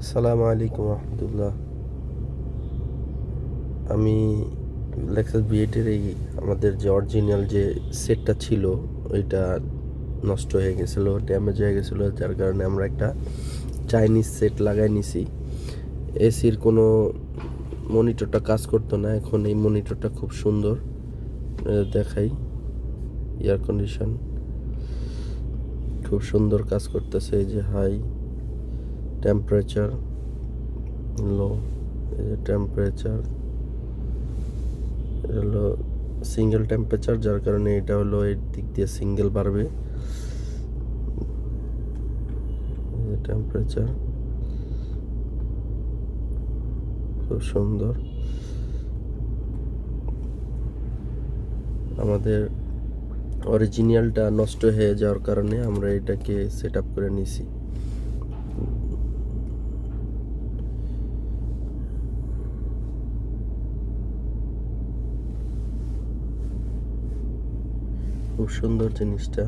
আসসালামু আলাইকুম রহমতুল্লাহ। আমি লেক্সাস বিএটের এই আমাদের যে অরিজিনাল যে সেটটা ছিল ওইটা নষ্ট হয়ে গেছিলো, ড্যামেজ হয়ে গেছিলো, যার কারণে আমরা একটা চাইনিজ সেট লাগাই নিছি। এসির কোনো মনিটরটা কাজ করতো না, এখন এই মনিটরটা খুব সুন্দর। দেখাই, এয়ার কন্ডিশন খুব সুন্দর কাজ করতেছে। এই যে হাই টেম্পারেচার, লো, এই যে টেম্পারেচার, এটা হলো সিঙ্গেল টেম্পারেচার, যার কারণে এটা হলো এর দিক দিয়ে সিঙ্গেল বাড়বে। টেম্পারেচার খুব সুন্দর। আমাদের অরিজিনালটা নষ্ট হয়ে যাওয়ার কারণে আমরা এটাকে সেট আপ করে নিছি। খুব সুন্দর জিনিসটা।